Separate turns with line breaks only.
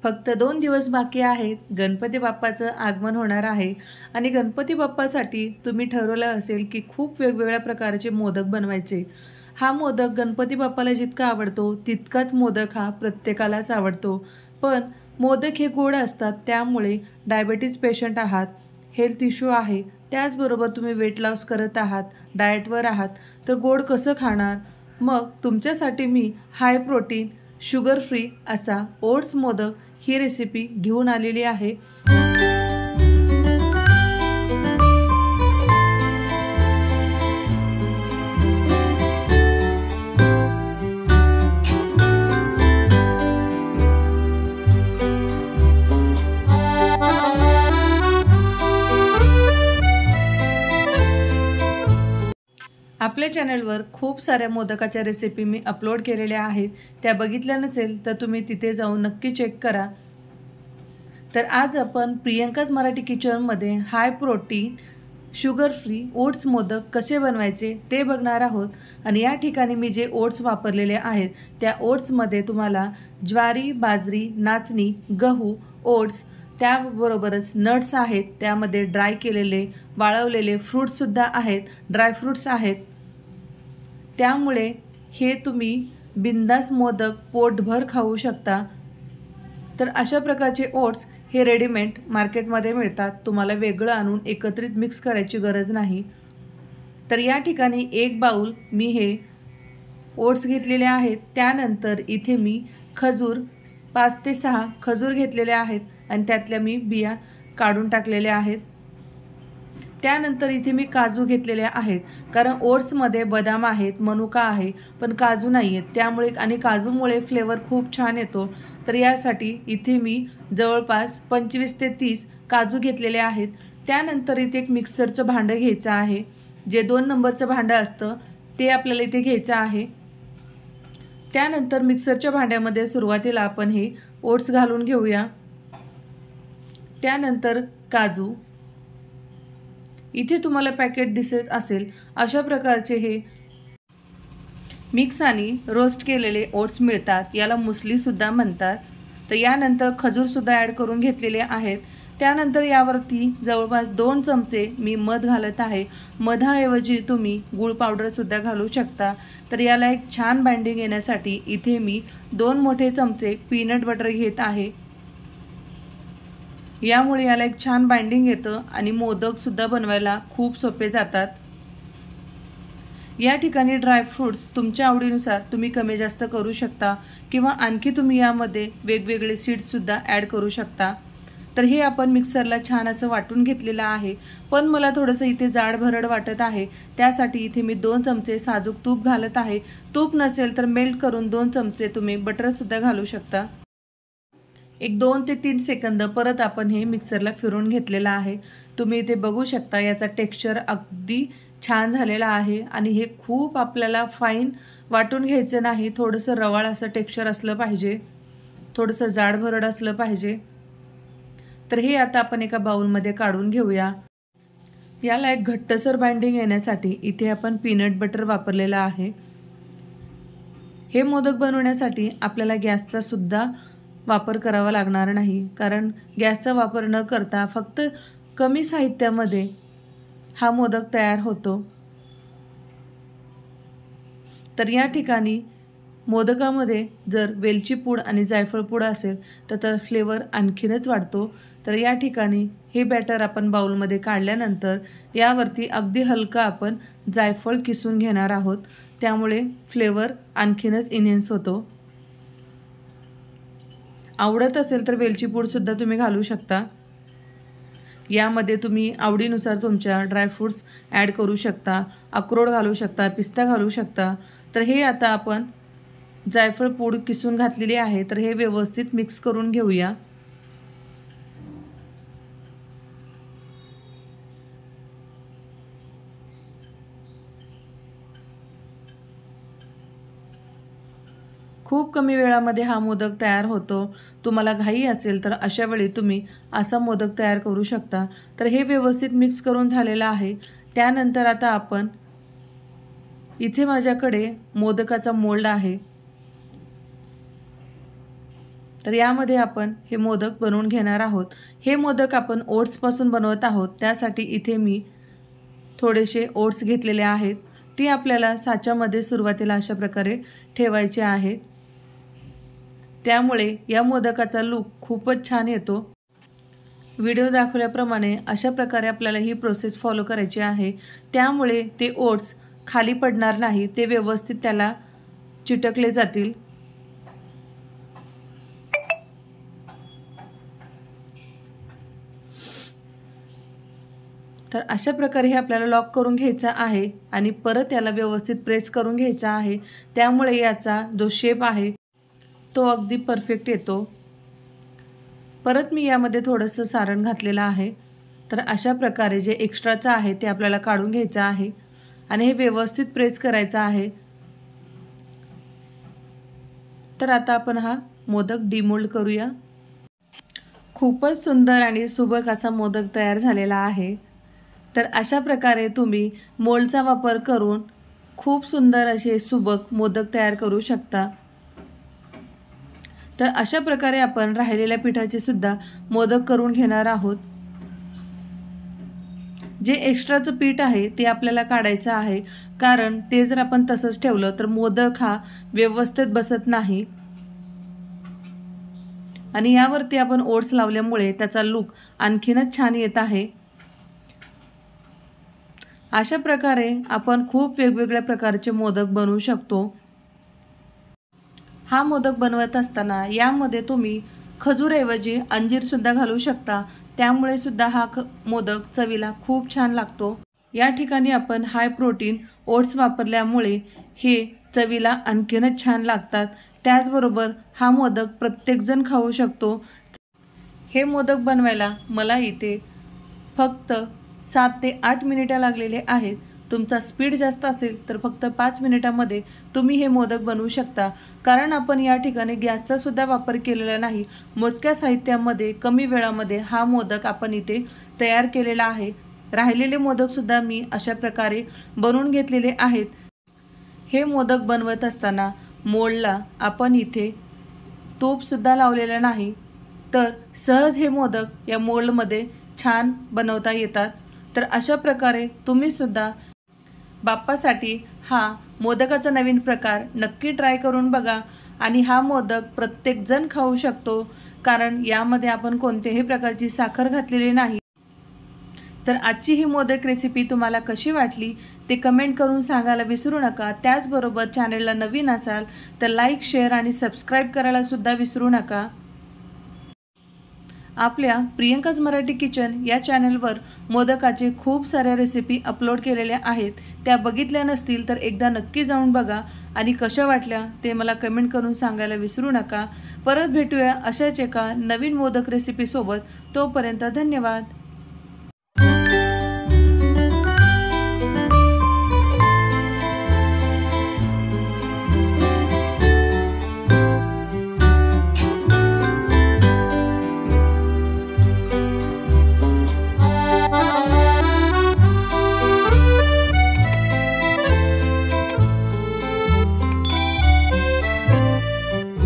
फक्त 2 दिवस बाकी आहेत. गणपती बाप्पाचं आगमन होणार आहे आणि गणपती बाप्पासाठी तुम्ही ठरवलं असेल की खूप वेगवेगळ्या प्रकारचे मोदक बनवायचे. हा मोदक गणपती बाप्पाला जितका आवडतो तितकाच मोदक हा प्रत्येकालाच आवडतो. पण मोदक हे गोड असतात, त्यामुळे डायबिटीज पेशंट आहात, हेल्थ इश्यू आहे, त्याचबरोबर तुम्ही वेट लॉस करत आहात, डाएटवर आहात, तर गोड कसं खाणार? मग तुमच्यासाठी मी हाय प्रोटीन, शुगर फ्री असा ओट्स मोदक ही रेसिपी घेऊन आलेली आहे. आपल्या चॅनलवर खूप साऱ्या मोदकाच्या रेसिपी मी अपलोड केलेल्या आहेत. त्या बघितल्या नसेल तर तुम्ही तिथे जाऊन नक्की चेक करा. तर आज आपण प्रियंकाज मराठी किचनमध्ये high protein, sugar free oats modak कसे बनवायचे ते बघणार आहोत. आणि या ठिकाणी मी जे ओट्स वापरलेले आहेत त्या ओट्समध्ये तुम्हाला ज्वारी, बाजरी, नाचणी, गहू, ओट्स, त्याबरोबरच नट्स आहेत, त्यामध्ये ड्राय केलेले वाळवलेले फ्रूट्ससुद्धा आहेत, ड्रायफ्रूट्स आहेत. त्यामुळे हे तुम्ही बिंदास मोदक पोटभर खाऊ शकता. तर अशा प्रकारचे ओट्स हे रेडीमेड मार्केटमध्ये मिळतात. तुम्हाला वेगळं आणून एकत्रित मिक्स करायची गरज नाही. तर या ठिकाणी एक बाउल मी हे ओट्स घेतलेले आहेत. त्यानंतर इथे मी खजूर 5 ते 6 खजूर घेतलेले आहेत आणि त्यातल्या मी बिया काढून टाकलेल्या आहेत. त्यानंतर इथे मी काजू घेतलेल्या आहेत, कारण ओट्समध्ये बदाम आहेत, मनुका आहे, पण काजू नाही आहेत. त्यामुळे आणि काजूमुळे फ्लेवर खूप छान येतो. तर यासाठी इथे मी जवळपास 25 ते 30 काजू घेतलेले आहेत. त्यानंतर इथे एक मिक्सरचं भांडं घ्यायचं आहे. जे 2 नंबरचं भांडं असतं ते आपल्याला इथे घ्यायचं आहे. त्यानंतर मिक्सरच्या भांड्यामध्ये सुरुवातीला आपण हे ओट्स घालून घेऊया. त्यानंतर काजू, इथे तुम्हाला पॅकेट दिसत असेल अशा प्रकारचे हे मिक्स आणि रोस्ट केलेले ओट्स मिळतात. याला मुसलीसुद्धा म्हणतात. तर यानंतर खजूरसुद्धा ॲड करून घेतलेले आहेत. त्यानंतर यावरती जवळपास 2 चमचे मी मध घालत आहे. मधाऐवजी तुम्ही गूळ पावडरसुद्धा घालू शकता. तर याला एक छान बाइंडिंग येण्यासाठी इथे मी 2 मोठे चमचे पीनट बटर घेत आहे. यामुळे याला एक छान बाइंडिंग येतं आणि मोदकसुद्धा बनवायला खूप सोपे जातात. या ठिकाणी ड्रायफ्रूट्स तुमच्या आवडीनुसार तुम्ही कमी जास्त करू शकता किंवा आणखी तुम्ही यामध्ये वेगवेगळे सीड्ससुद्धा ॲड करू शकता. तर हे आपण मिक्सरला छान असं वाटून घेतलेलं आहे. पण मला थोडंसं इथे जाड भरड वाटत आहे, त्यासाठी इथे मी 2 चमचे साजूक तूप घालत आहे. तूप नसेल तर मेल्ट करून 2 चमचे तुम्ही बटरसुद्धा घालू शकता. एक 2 ते 3 सेकंद परत आपण हे मिक्सरला फिरवून घेतलेलं आहे. तुम्ही इथे बघू शकता याचा टेक्स्चर अगदी छान झालेला आहे आणि हे खूप आपल्याला फाईन वाटून घ्यायचं नाही. थोडंसं रवाळ असं टेक्स्चर असलं पाहिजे, थोडंसं जाड भरड असलं पाहिजे. तर हे आता आपण एका बाउलमध्ये काढून घेऊया. याला एक घट्टसर बाइंडिंग येण्यासाठी इथे आपण पीनट बटर वापरलेला आहे. हे मोदक बनवण्यासाठी आपल्याला गॅसचा सुद्धा वापर करावा लागणार नाही, कारण गॅसचा वापर न करता फक्त कमी साहित्यामध्ये हा मोदक तयार होतो. तर या ठिकाणी मोदकामध्ये जर वेलची पूड आणि जायफळ पूड असेल तर त्याचा फ्लेवर आणखीनच वाढतो. तर या ठिकाणी हे बॅटर आपण बाउलमध्ये काढल्यानंतर यावरती अगदी हलका आपण जायफळ किसून घेणार आहोत. त्यामुळे फ्लेवर आणखीनच इन्हेन्स होतो. आवडत असेल तर वेलची पूडसुद्धा तुम्ही घालू शकता. यामध्ये तुम्ही आवडीनुसार तुमच्या ड्रायफ्रूट्स ॲड करू शकता, अक्रोड घालू शकता, पिस्ता घालू शकता. तर हे आता आपण जायफळ पूड किसून घातलेली आहे. तर हे व्यवस्थित मिक्स करून घेऊया. खूप कमी वेळामध्ये हा मोदक तयार होतो. तुम्हाला घाई असेल तर अशा वेळी तुम्ही असा मोदक तयार करू शकता. तर हे व्यवस्थित मिक्स करून झालेलं आहे. त्यानंतर आता आपण इथे माझ्याकडे मोदकाचा मोल्ड आहे. तर यामध्ये आपण हे मोदक बनवून घेणार आहोत। हे मोदक आपण ओट्सपासून बनवत आहोत, त्यासाठी इथे मी थोडेसे ओट्स घेतलेले आहेत। ती आपल्याला साच्यामध्ये सुरुवातीला अशा प्रकारे ठेवायचे आहेत, त्यामुळे या मोदकाचा लूक खूपच छान येतो। व्हिडिओ दाखवल्याप्रमाणे अशा प्रकारे आपल्याला ही प्रोसेस फॉलो करायची आहे, त्यामुळे ते ओट्स खाली पडणार नाही, ते व्यवस्थित त्याला चिटकले जातील। तर अशा प्रकारे हे आपल्याला लॉक करून घ्यायचा आहे आणि परत याला व्यवस्थित प्रेस करून घ्यायचा आहे, त्यामुळे याचा जो शेप आहे तो अगदी परफेक्ट येतो। परत मी यामध्ये थोडंसं सारण घातलेलं आहे। तर अशा प्रकारे जे एक्स्ट्राचं आहे ते आपल्याला काढून घ्यायचं आहे आणि हे व्यवस्थित प्रेस करायचं आहे। तर आता आपण हा मोदक डिमोल्ड करूया। खूपच सुंदर आणि सुबक असा मोदक तयार झालेला आहे। तर अशा प्रकारे तुम्ही मोल्डचा वापर करून खूप सुंदर असे सुबक मोदक तयार करू शकता। तर अशा प्रकारे आपण राहिलेल्या पिठाचे सुद्धा मोदक करून घेणार आहोत। जे एक्स्ट्राचं पीठ आहे ते आपल्याला काढायचं आहे, कारण ते जर आपण तसंच ठेवलं तर मोदक हा व्यवस्थित बसत नाही आणि यावरती आपण ओट्स लावल्यामुळे त्याचा लूक आणखीनच छान येत आहे। अशा प्रकारे आपण खूप वेगवेगळ्या प्रकारचे मोदक बनवू शकतो। हा मोदक बनवत असताना यामध्ये तुम्ही खजूरऐवजी अंजीर सुद्धा घालू शकता, त्यामुळे सुद्धा हा मोदक चवीला खूप छान लागतो। या ठिकाणी आपण हाय प्रोटीन ओट्स वापरल्यामुळे हे चवीला आणखीनच छान लागतात। त्याचबरोबर हा मोदक प्रत्येकजण खाऊ शकतो। हे मोदक बनवायला मला इथे फक्त 7 ते 8 मिनिटे लागलेले आहेत। तुमचा स्पीड जास्त असेल तर फक्त 5 मिनिटांमध्ये तुम्ही हे मोदक बनवू शकता, कारण आपण या ठिकाणी गॅसचा सुद्धा वापर केलेला नाही। मोजक्या साहित्यामध्ये कमी वेळामध्ये हा मोदक आपण इथे तयार केलेला आहे। राहिलेले मोदक सुद्धा मी अशा प्रकारे बनवून घेतलेले आहेत। हे मोदक बनवत असताना मोल्डला आपण इथे तूप सुद्धा लावलेलं नाही, तर सहज हे मोदक या मोल्डमध्ये छान बनवता येतात। तर अशा प्रकारे तुम्ही सुद्धा बाप्पासाठी हा मोदकाचा नवीन प्रकार नक्की ट्राय करून बघा आणि हा मोदक प्रत्येकजण खाऊ शकतो, कारण यामध्ये आपण कोणत्याही प्रकारची साखर घातलेली नाही। तर आजची ही मोदक रेसिपी तुम्हाला कशी वाटली ते कमेंट करून सांगायला विसरू नका। त्याचबरोबर चॅनलला नवीन असाल तर लाईक, शेअर आणि सबस्क्राईब करायला सुद्धा विसरू नका। आपल्या प्रियंकाज मराठी किचन या चॅनलवर मोदकाचे खूप साऱ्या रेसिपी अपलोड केलेल्या आहेत, त्या बघितल्या नसतील तर एकदा नक्की जाऊन बघा आणि कशा वाटल्या ते मला कमेंट करून सांगायला विसरू नका। परत भेटूया अशाच एका नवीन मोदक रेसिपीसोबत, तोपर्यंत धन्यवाद।